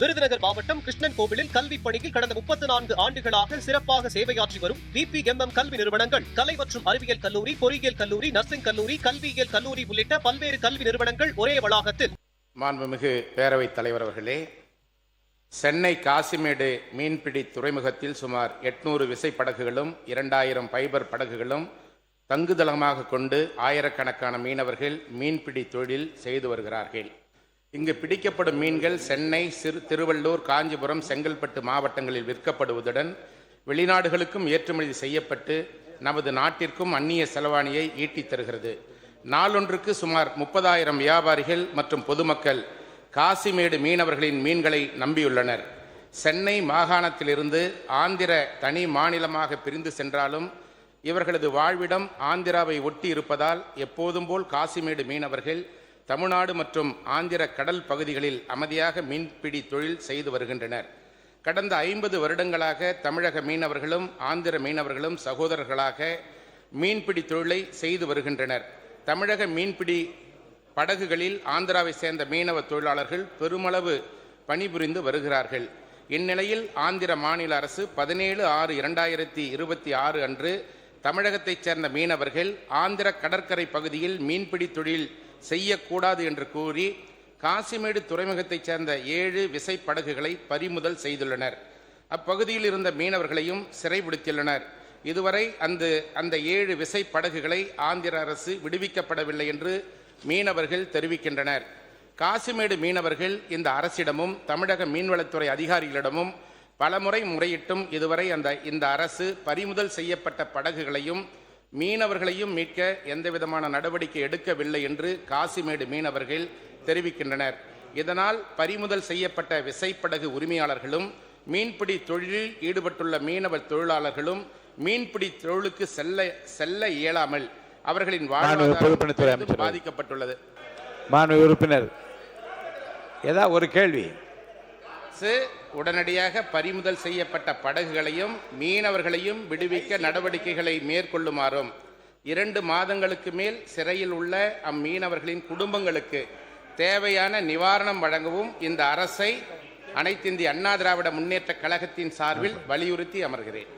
விருதுநகர் மாவட்டம் கிருஷ்ணன் கோவிலில் கல்வி பணியில் கடந்த 34 ஆண்டுகளாக சிறப்பாக சேவையாற்றி வரும் VPMM கல்வி நிறுவனங்கள், கலை மற்றும் அறிவியல் கல்லூரி, பொறியியல் கல்லூரி, நர்சிங் கல்லூரி, கல்வியியல் கல்லூரி உள்ளிட்ட பல்வேறு கல்வி நிறுவனங்கள் ஒரே வளாகத்தில். மாண்புமிகு பேரவைத் தலைவர் அவர்களே, சென்னை காசிமேடு மீன்பிடி துறைமுகத்தில் சுமார் 800 விசைப்படகுகளும் 2000 ஃபைபர் படகுகளும் தங்குதளமாக கொண்டு ஆயிரக்கணக்கான மீனவர்கள் மீன்பிடி தொழில் செய்து வருகிறார்கள். இங்கு பிடிக்கப்படும் மீன்கள் சென்னை, திருவள்ளூர், காஞ்சிபுரம், செங்கல்பட்டு மாவட்டங்களில் விற்கப்படுவதுடன் வெளிநாடுகளுக்கும் ஏற்றுமதி செய்யப்பட்டு நமது நாட்டிற்கும் அந்நிய செலவாணியை ஈட்டித் தருகிறது. நாளொன்றுக்கு சுமார் 30,000 வியாபாரிகள் மற்றும் பொதுமக்கள் காசிமேடு மீனவர்களின் மீன்களை நம்பியுள்ளனர். சென்னை மாகாணத்திலிருந்து ஆந்திர தனி மாநிலமாக பிரிந்து சென்றாலும் இவர்களது வாழ்விடம் ஆந்திராவை ஒட்டி இருப்பதால் எப்போதும் போல் காசிமேடு மீனவர்கள் தமிழ்நாடு மற்றும் ஆந்திர கடல் பகுதிகளில் அமைதியாக மீன்பிடி தொழில் செய்து வருகின்றனர். கடந்த 50 வருடங்களாக தமிழக மீனவர்களும் ஆந்திர மீனவர்களும் சகோதரர்களாக மீன்பிடி தொழிலை செய்து வருகின்றனர். தமிழக மீன்பிடி படகுகளில் ஆந்திராவை சேர்ந்த மீனவ தொழிலாளர்கள் பெருமளவு பணிபுரிந்து வருகிறார்கள். இந்நிலையில் ஆந்திர மாநில அரசு 17/6/2026 அன்று தமிழகத்தைச் சேர்ந்த மீனவர்கள் ஆந்திர கடற்கரை பகுதியில் மீன்பிடி தொழில் செய்யக்கூடாது என்று கூறி காசிமேடு துறைமுகத்தைச் சேர்ந்த 7 விசைப்படகுகளை பறிமுதல் செய்துள்ளனர். அப்பகுதியில் இருந்த மீனவர்களையும் சிறைபிடித்துள்ளனர். இதுவரை அந்த 7 விசைப்படகுகளை ஆந்திர அரசு விடுவிக்கப்படவில்லை என்று மீனவர்கள் தெரிவிக்கின்றனர். காசிமேடு மீனவர்கள் இந்த அரசிடமும் தமிழக மீன்வளத்துறை அதிகாரிகளிடமும் பலமுறை முறையிட்டும் இதுவரை இந்த அரசு பறிமுதல் செய்யப்பட்ட படகுகளையும் மீனவர்களையும் மீட்க எந்தவிதமான நடவடிக்கை எடுக்கவில்லை என்று காசிமேடு மீனவர்கள் தெரிவிக்கின்றனர். இதனால் பறிமுதல் செய்யப்பட்ட விசைப்படகு உரிமையாளர்களும் மீன்பிடி தொழிலில் ஈடுபட்டுள்ள மீனவ தொழிலாளர்களும் மீன்பிடி தொழிலுக்கு செல்ல இயலாமல் அவர்களின் வாழ்வாதாரம் பாதிக்கப்பட்டுள்ளது. மாண்புமிகு உறுப்பினர், ஏதாவது ஒரு கேள்வி? உடனடியாக பறிமுதல் செய்யப்பட்ட படகுகளையும் மீனவர்களையும் விடுவிக்க நடவடிக்கைகளை மேற்கொள்ளுமாறும் 2 மாதங்களுக்கு மேல் சிறையில் உள்ள அம்மீனவர்களின் குடும்பங்களுக்கு தேவையான நிவாரணம் வழங்கவும் இந்த அரசை அனைத்திந்திய அண்ணா திராவிட முன்னேற்ற கழகத்தின் சார்பில் வலியுறுத்தி அமர்கிறேன்.